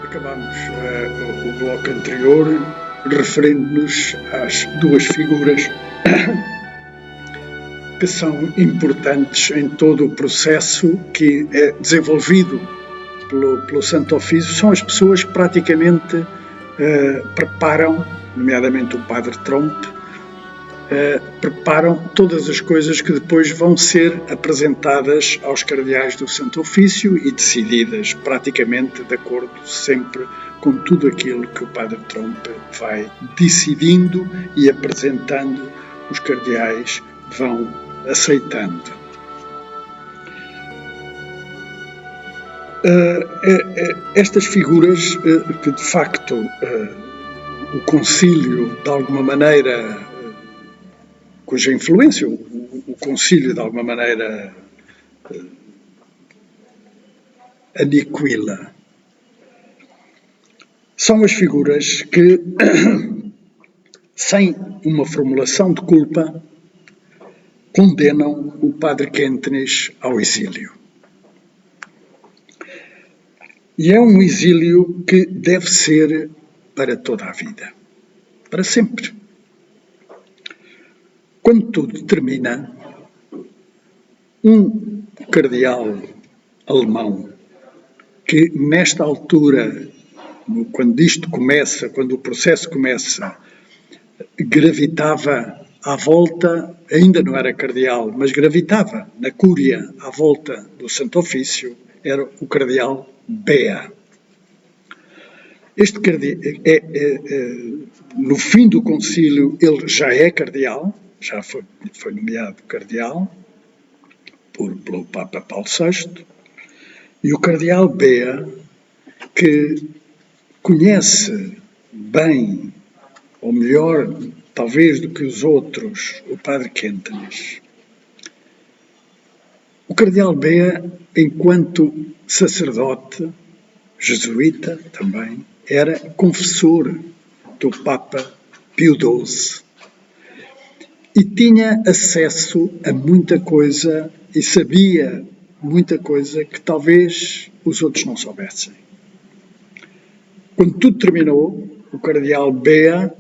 Acabámos o bloco anterior referindo-nos às duas figuras que são importantes em todo o processo que é desenvolvido pelo Santo Ofício. São as pessoas que praticamente preparam, nomeadamente o Padre Trompe, preparam todas as coisas que depois vão ser apresentadas aos cardeais do Santo Ofício e decididas praticamente de acordo sempre com tudo aquilo que o Padre Trompe vai decidindo e apresentando, os cardeais vão aceitando. Estas figuras que de facto o concílio de alguma maneira, cuja influência o concílio de alguma maneira aniquila, são as figuras que, sem uma formulação de culpa, condenam o Padre Quentres ao exílio. E é um exílio que deve ser para toda a vida, para sempre. Quando tudo termina, um cardeal alemão que nesta altura, quando isto começa, quando o processo começa, gravitava à volta, ainda não era cardeal, mas gravitava na cúria à volta do Santo Ofício, era o cardeal Bea. Este cardeal, no fim do concílio, ele já é cardeal, já foi nomeado cardeal pelo Papa Paulo VI, e o cardeal Bea, que conhece bem, ou melhor, talvez do que os outros, o Padre Quentres. O cardeal Bea, enquanto sacerdote, jesuíta também, era confessor do Papa Pio XII e tinha acesso a muita coisa e sabia muita coisa que talvez os outros não soubessem. Quando tudo terminou, o cardeal Bea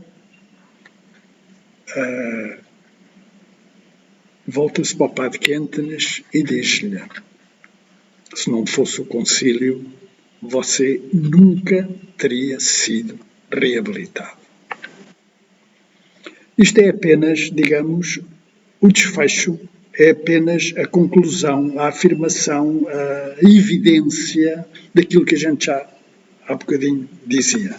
volta-se para o Padre Quentres e diz-lhe: se não fosse o concílio, você nunca teria sido reabilitado. Isto é apenas, digamos, o desfecho, é apenas a conclusão, a afirmação, a evidência daquilo que a gente já há bocadinho dizia.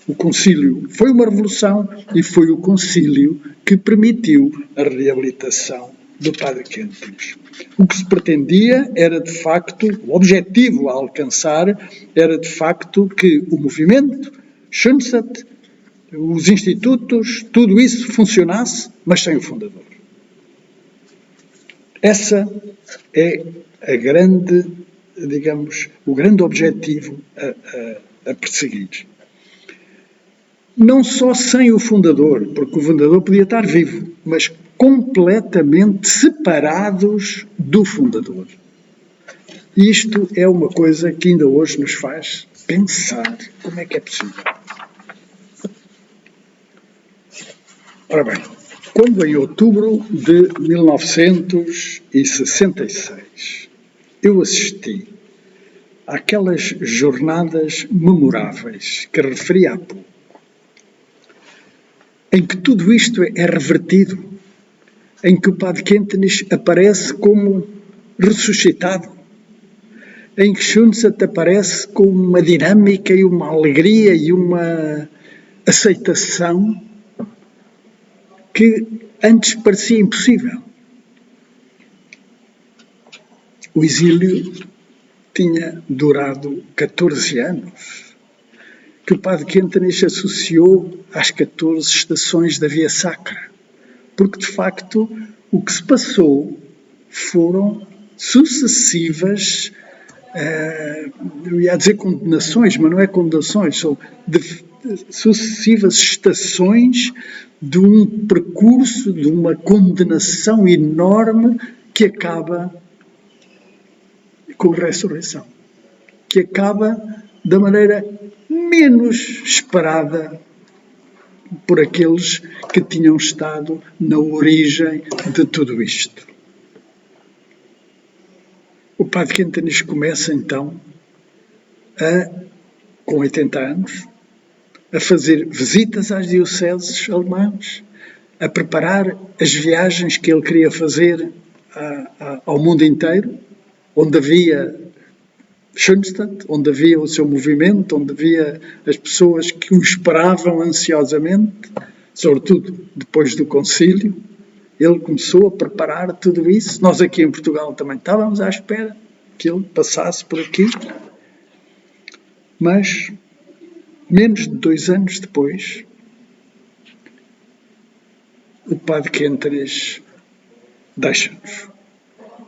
O concílio foi uma revolução e foi o concílio que permitiu a reabilitação do Padre Quentres. O que se pretendia era, de facto, o objetivo a alcançar era, de facto, que o movimento, Schoenstatt, os institutos, tudo isso funcionasse, mas sem o fundador. Essa é a grande, digamos, o grande objetivo a perseguir. Não só sem o fundador, porque o fundador podia estar vivo, mas completamente separados do fundador. E isto é uma coisa que ainda hoje nos faz pensar como é que é possível. Ora bem, quando em outubro de 1966 eu assisti àquelas jornadas memoráveis que referi há pouco, em que tudo isto é revertido, em que o Padre Quentres aparece como ressuscitado, em que Schoenstatt aparece com uma dinâmica e uma alegria e uma aceitação que antes parecia impossível. O exílio tinha durado 14 anos, que o Padre Quentres associou às 14 estações da Via Sacra, porque, de facto, o que se passou foram sucessivas, eu ia dizer condenações, mas não é condenações, são sucessivas estações de um percurso, de uma condenação enorme que acaba com a ressurreição, que acaba da maneira menos esperada por aqueles que tinham estado na origem de tudo isto. O padre Quintanis começa então, com 80 anos, a fazer visitas às dioceses alemãs, a preparar as viagens que ele queria fazer ao mundo inteiro, onde havia Schoenstatt, onde havia o seu movimento, onde havia as pessoas que o esperavam ansiosamente, sobretudo depois do concílio. Ele começou a preparar tudo isso. Nós aqui em Portugal também estávamos à espera que ele passasse por aqui. Mas, menos de 2 anos depois, o padre Quintanis deixa-nos.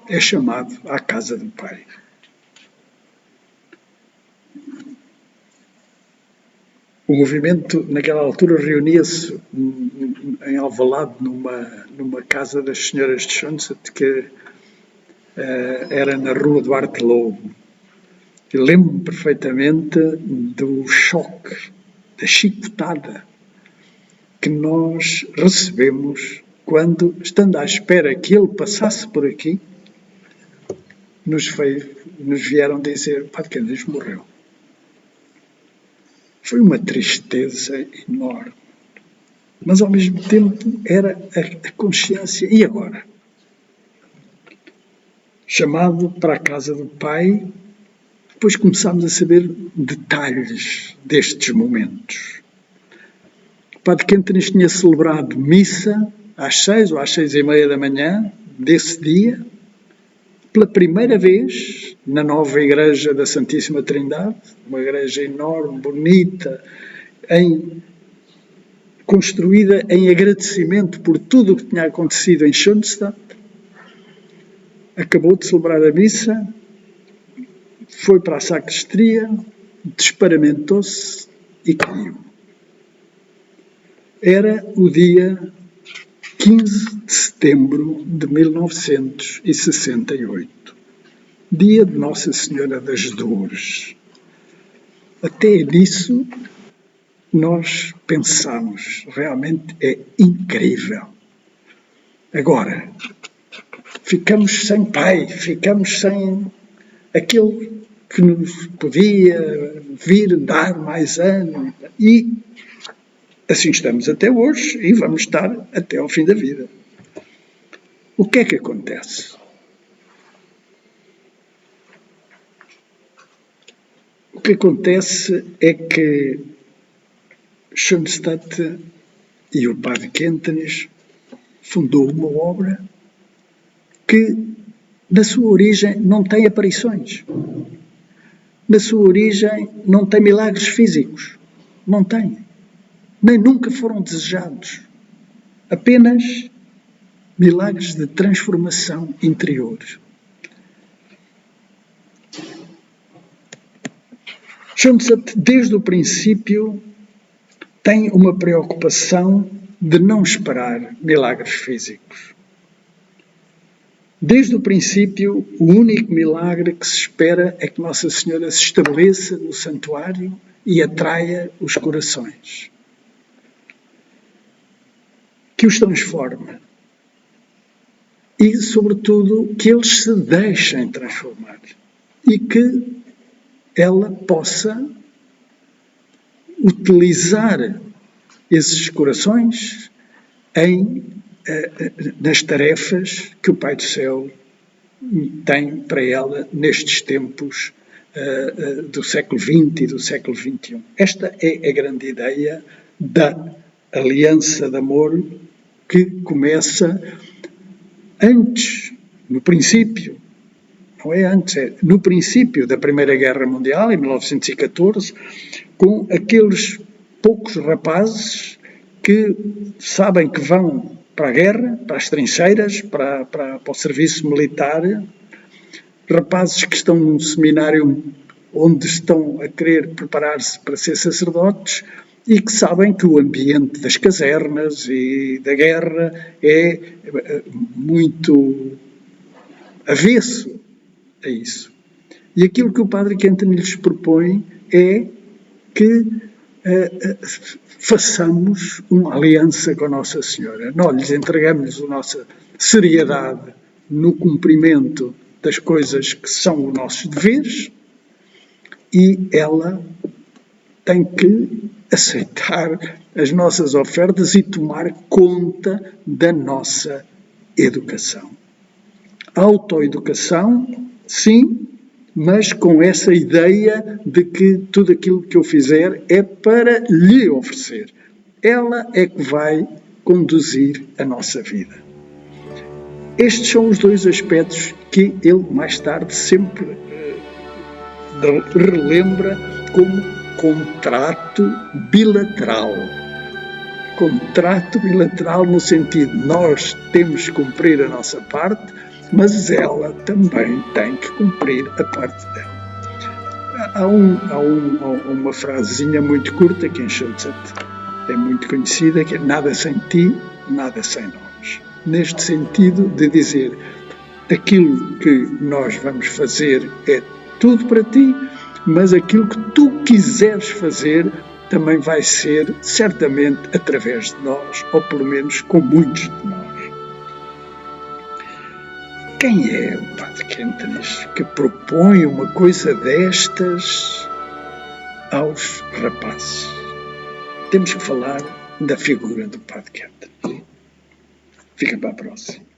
É chamado à casa do Pai. O movimento, naquela altura, reunia-se em Alvalade, numa casa das senhoras de Schoenstatt, que era na rua Duarte Lobo. Eu lembro-me perfeitamente do choque, da chicotada que nós recebemos quando, estando à espera que ele passasse por aqui, nos vieram dizer: o padre Quintanis morreu. Foi uma tristeza enorme. Mas, ao mesmo tempo, era a consciência. E agora? Chamado para a casa do Pai, depois começámos a saber detalhes destes momentos. O padre Quintanis tinha celebrado missa às 6 ou às 6:30 da manhã desse dia, pela primeira vez na nova igreja da Santíssima Trindade, uma igreja enorme, bonita, construída em agradecimento por tudo o que tinha acontecido em Schoenstatt. Acabou de celebrar a missa, foi para a sacristia, desparamentou-se e caiu. Era o dia 15 de setembro de 1968, dia de Nossa Senhora das Dores. Até nisso nós pensámos, realmente é incrível. Agora, ficamos sem pai, ficamos sem aquele que nos podia vir dar mais anos, e assim estamos até hoje e vamos estar até ao fim da vida. O que é que acontece? O que acontece é que Schoenstatt e o padre Quintanis fundou uma obra que, na sua origem, não tem aparições. Na sua origem, não tem milagres físicos. Não tem. Nem nunca foram desejados. Apenas milagres de transformação interior. Schoenstatt, desde o princípio, tem uma preocupação de não esperar milagres físicos. Desde o princípio, o único milagre que se espera é que Nossa Senhora se estabeleça no santuário e atraia os corações. Que os transforme. E, sobretudo, que eles se deixem transformar. E que ela possa utilizar esses corações nas tarefas que o Pai do Céu tem para ela nestes tempos do século XX e do século XXI. Esta é a grande ideia da aliança de amor que começa antes, no princípio, não é antes, é no princípio da Primeira Guerra Mundial, em 1914, com aqueles poucos rapazes que sabem que vão para a guerra, para as trincheiras, para o serviço militar, rapazes que estão num seminário onde estão a querer preparar-se para ser sacerdotes e que sabem que o ambiente das casernas e da guerra é muito avesso a isso. E aquilo que o padre Quintanis lhes propõe é que façamos uma aliança com Nossa Senhora. Nós lhes entregamos a nossa seriedade no cumprimento das coisas que são os nossos deveres e ela tem que aceitar as nossas ofertas e tomar conta da nossa educação. Autoeducação, sim, mas com essa ideia de que tudo aquilo que eu fizer é para lhe oferecer. Ela é que vai conduzir a nossa vida. Estes são os dois aspectos que ele mais tarde sempre relembra como contrato bilateral. Contrato bilateral no sentido de nós temos que cumprir a nossa parte, mas ela também tem que cumprir a parte dela. Há uma frasezinha muito curta que em Schultz é muito conhecida, que é nada sem ti, nada sem nós. Neste sentido de dizer, aquilo que nós vamos fazer é tudo para ti, mas aquilo que tu quiseres fazer também vai ser, certamente, através de nós, ou pelo menos com muitos de nós. Quem é o Padre Kentenich que propõe uma coisa destas aos rapazes? Temos que falar da figura do Padre Kentenich. Fica para a próxima.